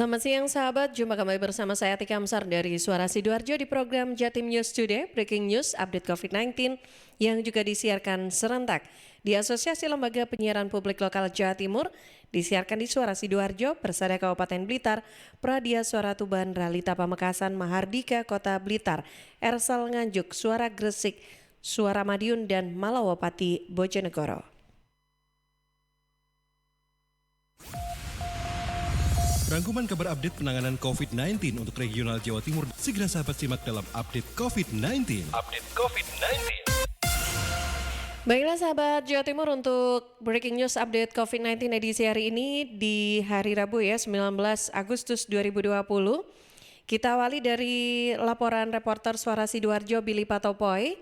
Selamat siang sahabat, jumpa kembali bersama saya Tika Amsar dari Suara Sidoarjo di program Jatim News Today, Breaking News Update COVID-19 yang juga disiarkan serentak di Asosiasi Lembaga Penyiaran Publik Lokal Jawa Timur, disiarkan di Suara Sidoarjo, Persada Kabupaten Blitar, Pradia Suara Tuban, Ralita Pamekasan, Mahardika Kota Blitar, Ersal Nganjuk, Suara Gresik, Suara Madiun, dan Malawapati Bojonegoro. Rangkuman kabar update penanganan COVID-19 untuk regional Jawa Timur segera sahabat simak dalam update COVID-19. Baiklah sahabat Jawa Timur, untuk Breaking News Update COVID-19 edisi hari ini di hari Rabu ya 19 Agustus 2020. Kita awali dari laporan reporter Suara Sidoarjo Billy Patopoy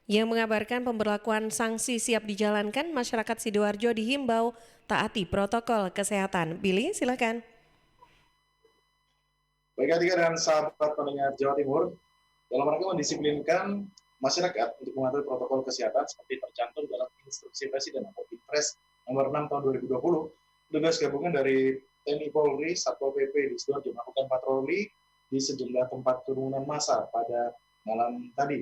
yang mengabarkan pemberlakuan sanksi siap dijalankan, masyarakat Sidoarjo dihimbau taati protokol kesehatan. Billy, silakan. Baik Atika dan sahabat pendengar Jawa Timur, dalam rangka mendisiplinkan masyarakat untuk mematuhi protokol kesehatan seperti tercantum dalam Instruksi Presiden atau Inpres nomor 6 tahun 2020, tugas gabungan dari TNI Polri, Satpol PP di Sidoarjo melakukan patroli di sejumlah tempat kerumunan massa pada malam tadi.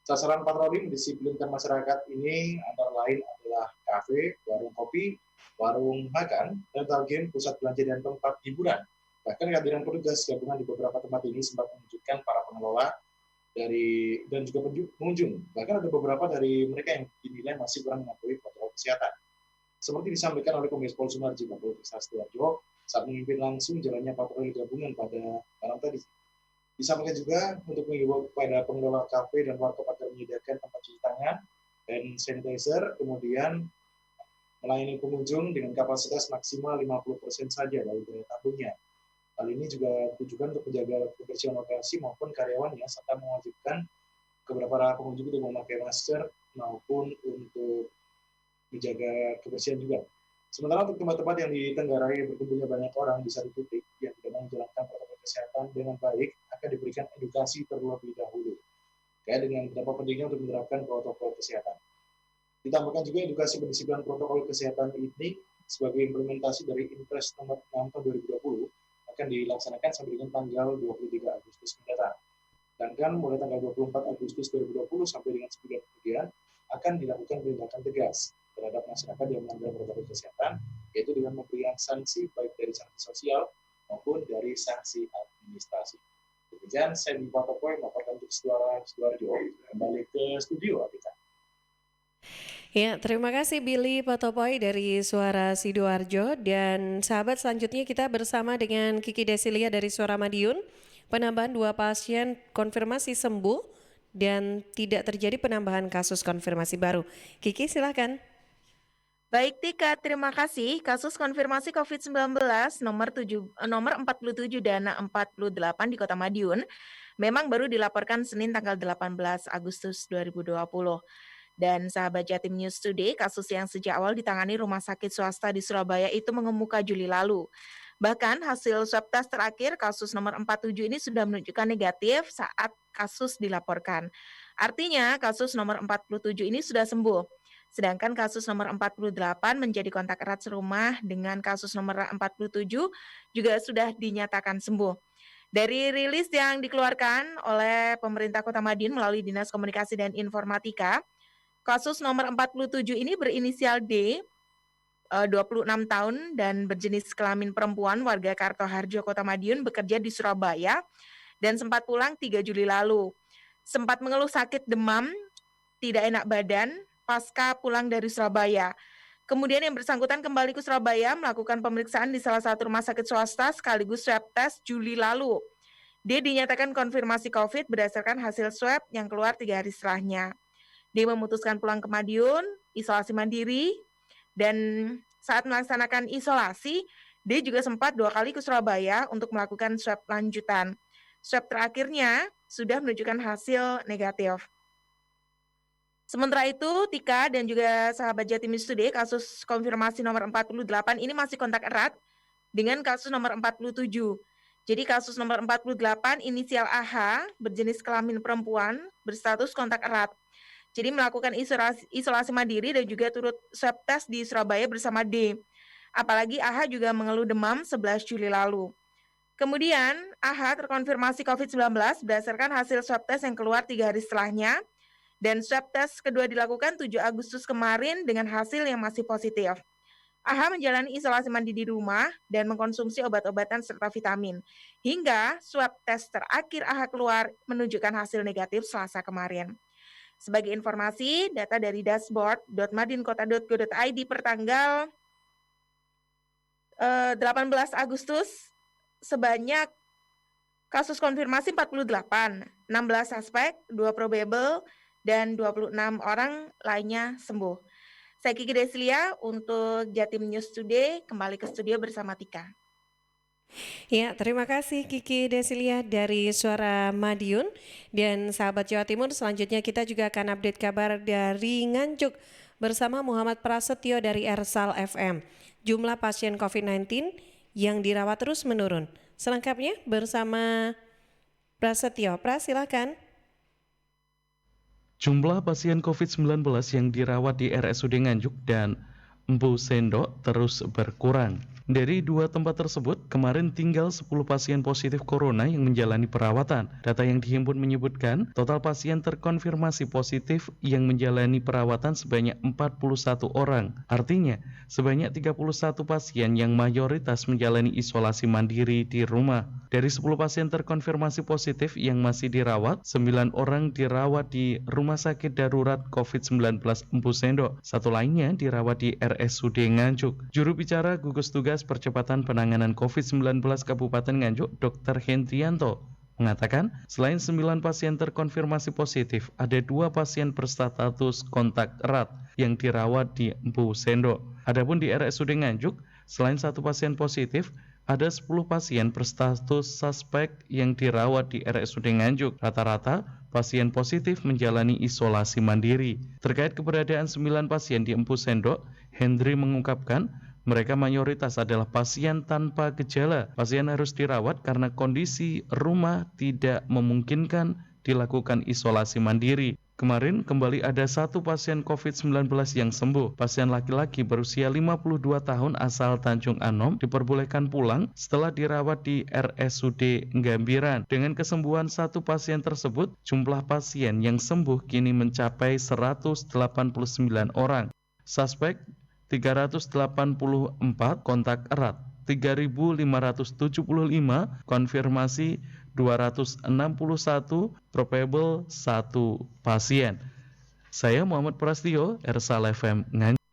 Sasaran patroli mendisiplinkan masyarakat ini antara lain adalah kafe, warung kopi, warung makan, rental game, pusat belanja, dan tempat hiburan. Bahkan kehadiran petugas gabungan di beberapa tempat ini sempat menunjukkan para pengelola dan juga pengunjung. Bahkan ada beberapa dari mereka yang dinilai masih kurang mematuhi protokol kesehatan. Seperti disampaikan oleh Kombes Pol Sunarji Kapolres Sidoarjo saat memimpin langsung jalannya patroli gabungan pada malam tadi. Disampaikan juga untuk mengimbau kepada pengelola kafe dan warkop agar menyediakan tempat cuci tangan dan sanitizer, kemudian melayani pengunjung dengan kapasitas maksimal 50% saja dari daya tampungnya. Hal ini juga ditujukan untuk menjaga kebersihan lokasi maupun karyawannya, serta mewajibkan kepada para pengunjung untuk memakai masker maupun untuk menjaga kebersihan juga. Sementara untuk tempat-tempat yang ditenggarai berkumpulnya banyak orang di satu titik yang tidak menjalankan protokol kesehatan dengan baik akan diberikan edukasi terlebih dahulu terkait dengan betapa pentingnya untuk menerapkan protokol kesehatan. Ditambahkan juga edukasi pendisiplinan protokol kesehatan ini sebagai implementasi dari Inpres nomor 6 tahun 2020 akan dilaksanakan sampai dengan tanggal 23 Agustus mendatang. Dan kan mulai tanggal 24 Agustus 2020 sampai dengan sebulan kemudian akan dilakukan penindakan tegas terhadap masyarakat yang melanggar protokol kesehatan, yaitu dengan memberikan sanksi baik dari sanksi sosial maupun dari sanksi administrasi. Demikian saya Billy Patopoy melaporkan untuk Suara Sidoarjo. Kembali ke studio, Atika. Ya, terima kasih Billy Patopoy dari Suara Sidoarjo. Dan sahabat, selanjutnya kita bersama dengan Kiki Desilia dari Suara Madiun. Penambahan 2 pasien konfirmasi sembuh dan tidak terjadi penambahan kasus konfirmasi baru. Kiki, silakan. Baik Tika, terima kasih. Kasus konfirmasi COVID-19 nomor 47 dan 48 di Kota Madiun memang baru dilaporkan Senin tanggal 18 Agustus 2020. Dan sahabat Jatim News Today, kasus yang sejak awal ditangani rumah sakit swasta di Surabaya itu mengemuka Juli lalu. Bahkan hasil swab test terakhir kasus nomor 47 ini sudah menunjukkan negatif saat kasus dilaporkan. Artinya kasus nomor 47 ini sudah sembuh. Sedangkan kasus nomor 48 menjadi kontak erat serumah dengan kasus nomor 47 juga sudah dinyatakan sembuh. Dari rilis yang dikeluarkan oleh pemerintah Kota Madiun melalui Dinas Komunikasi dan Informatika, kasus nomor 47 ini berinisial D, 26 tahun dan berjenis kelamin perempuan, warga Kartoharjo, Kota Madiun, bekerja di Surabaya dan sempat pulang 3 Juli lalu. Sempat mengeluh sakit demam, tidak enak badan pasca pulang dari Surabaya. Kemudian yang bersangkutan kembali ke Surabaya melakukan pemeriksaan di salah satu rumah sakit swasta sekaligus swab test Juli lalu. Dia dinyatakan konfirmasi COVID berdasarkan hasil swab yang keluar 3 hari setelahnya. Dia memutuskan pulang ke Madiun, isolasi mandiri, dan saat melaksanakan isolasi, dia juga sempat 2 kali ke Surabaya untuk melakukan swab lanjutan. Swab terakhirnya sudah menunjukkan hasil negatif. Sementara itu, Tika dan juga sahabat Jatim News Today, kasus konfirmasi nomor 48 ini masih kontak erat dengan kasus nomor 47. Jadi kasus nomor 48 inisial AH berjenis kelamin perempuan berstatus kontak erat. Jadi melakukan isolasi mandiri dan juga turut swab test di Surabaya bersama D. Apalagi AH juga mengeluh demam 11 Juli lalu. Kemudian, AH terkonfirmasi COVID-19 berdasarkan hasil swab test yang keluar 3 hari setelahnya, dan swab test kedua dilakukan 7 Agustus kemarin dengan hasil yang masih positif. AH menjalani isolasi mandiri di rumah dan mengkonsumsi obat-obatan serta vitamin. Hingga swab test terakhir AH keluar menunjukkan hasil negatif Selasa kemarin. Sebagai informasi, data dari dashboard.madinkota.go.id per tanggal 18 Agustus sebanyak kasus konfirmasi 48, 16 suspek, 2 probable, dan 26 orang lainnya sembuh. Saya Kiki Deslia untuk Jatim News Today, kembali ke studio bersama Tika. Ya, terima kasih Kiki Desilia dari Suara Madiun. Dan sahabat Jawa Timur, selanjutnya kita juga akan update kabar dari Nganjuk bersama Muhammad Prasetyo dari Ersal FM. Jumlah pasien COVID-19 yang dirawat terus menurun. Selengkapnya bersama Prasetyo. Silakan. Jumlah pasien COVID-19 yang dirawat di RSUD Nganjuk dan Empu Sendok terus berkurang. Dari 2 tempat tersebut, kemarin tinggal 10 pasien positif corona yang menjalani perawatan. Data yang dihimpun menyebutkan, total pasien terkonfirmasi positif yang menjalani perawatan sebanyak 41 orang. Artinya, sebanyak 31 pasien yang mayoritas menjalani isolasi mandiri di rumah. Dari 10 pasien terkonfirmasi positif yang masih dirawat, 9 orang dirawat di Rumah Sakit Darurat COVID-19 Empu Sendok. 1 lainnya dirawat di RSUD Nganjuk. Juru bicara gugus tugas percepatan penanganan COVID-19 Kabupaten Nganjuk, Dr. Hendrianto, mengatakan selain 9 pasien terkonfirmasi positif, ada 2 pasien berstatus kontak erat yang dirawat di Empu Sendok. Adapun di RSUD Nganjuk, selain 1 pasien positif, ada 10 pasien berstatus suspek yang dirawat di RSUD Nganjuk. Rata-rata pasien positif menjalani isolasi mandiri. Terkait keberadaan 9 pasien di Empu Sendok, Hendri mengungkapkan mereka mayoritas adalah pasien tanpa gejala. Pasien harus dirawat karena kondisi rumah tidak memungkinkan dilakukan isolasi mandiri. Kemarin kembali ada 1 pasien COVID-19 yang sembuh. Pasien laki-laki berusia 52 tahun asal Tanjung Anom diperbolehkan pulang setelah dirawat di RSUD Gambiran. Dengan kesembuhan 1 pasien tersebut, jumlah pasien yang sembuh kini mencapai 189 orang. Suspek 384, kontak erat 3.575, konfirmasi 261, probable 1 pasien. Saya Muhammad Prasetyo, Ersal FM Nganjuk.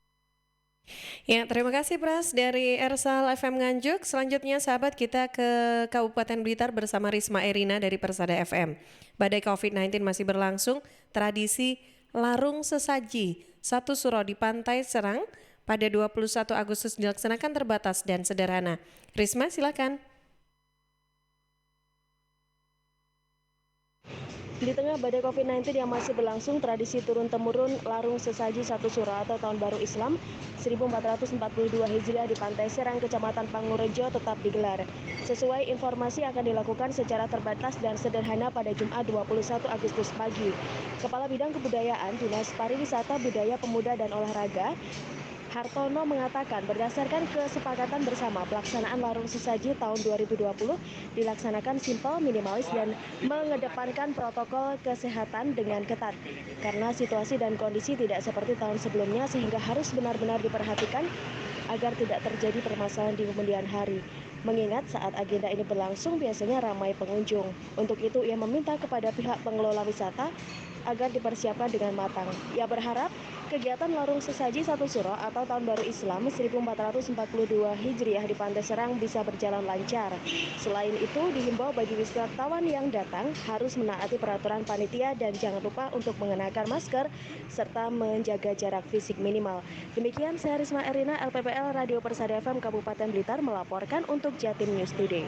Ya, terima kasih Pras dari Ersal FM Nganjuk. Selanjutnya sahabat kita ke Kabupaten Blitar bersama Risma Erina dari Persada FM. Badai COVID-19 masih berlangsung, tradisi larung sesaji satu suro di Pantai Serang pada 21 Agustus dilaksanakan terbatas dan sederhana. Risma, silakan. Di tengah badai COVID-19 yang masih berlangsung, tradisi turun-temurun larung sesaji satu suro atau Tahun Baru Islam 1442 Hijriah di Pantai Serang, Kecamatan Pangurejo tetap digelar. Sesuai informasi akan dilakukan secara terbatas dan sederhana pada Jumat 21 Agustus pagi. Kepala Bidang Kebudayaan Dinas Pariwisata, Budaya, Pemuda, dan Olahraga Hartono mengatakan berdasarkan kesepakatan bersama pelaksanaan larung sesaji tahun 2020 dilaksanakan simpel, minimalis, dan mengedepankan protokol kesehatan dengan ketat. Karena situasi dan kondisi tidak seperti tahun sebelumnya sehingga harus benar-benar diperhatikan agar tidak terjadi permasalahan di kemudian hari. Mengingat saat agenda ini berlangsung biasanya ramai pengunjung. Untuk itu ia meminta kepada pihak pengelola wisata agar dipersiapkan dengan matang. Ia berharap kegiatan larung sesaji satu suro atau Tahun Baru Islam 1442 Hijriah di Pantai Serang bisa berjalan lancar. Selain itu, dihimbau bagi wisatawan yang datang harus menaati peraturan panitia dan jangan lupa untuk mengenakan masker serta menjaga jarak fisik minimal. Demikian saya Risma Erina, LPPL Radio Persada FM Kabupaten Blitar melaporkan untuk Jatim News Today.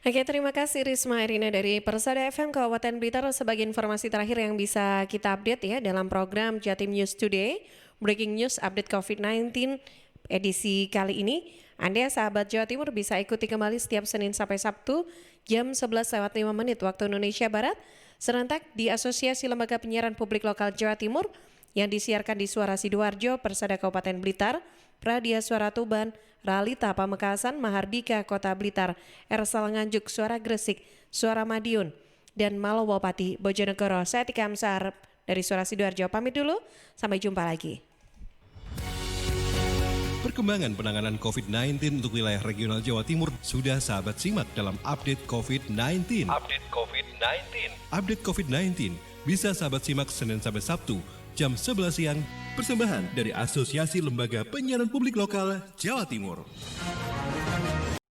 Oke, terima kasih Risma Erina dari Persada FM Kabupaten Blitar. Sebagai informasi terakhir yang bisa kita update ya dalam program Jatim News Today, Breaking News Update COVID-19 edisi kali ini. Anda sahabat Jawa Timur bisa ikuti kembali setiap Senin sampai Sabtu jam 11:05 waktu Indonesia Barat serentak di Asosiasi Lembaga Penyiaran Publik Lokal Jawa Timur yang disiarkan di Suara Sidoarjo, Persada Kabupaten Blitar, Pradia Suara Tuban, Ralita Pamekasan, Mahardika Kota Blitar, Ersal Nganjuk Suara Gresik, Suara Madiun, dan Malowopati Bojonegoro. Saya Tika Amsar dari Suara Sidoarjo pamit dulu, sampai jumpa lagi. Perkembangan penanganan COVID-19 untuk wilayah regional Jawa Timur sudah sahabat simak dalam update COVID-19. Update COVID-19 bisa sahabat simak Senin sampai Sabtu jam 11 siang. Persembahan dari Asosiasi Lembaga Penyiaran Publik Lokal Jawa Timur.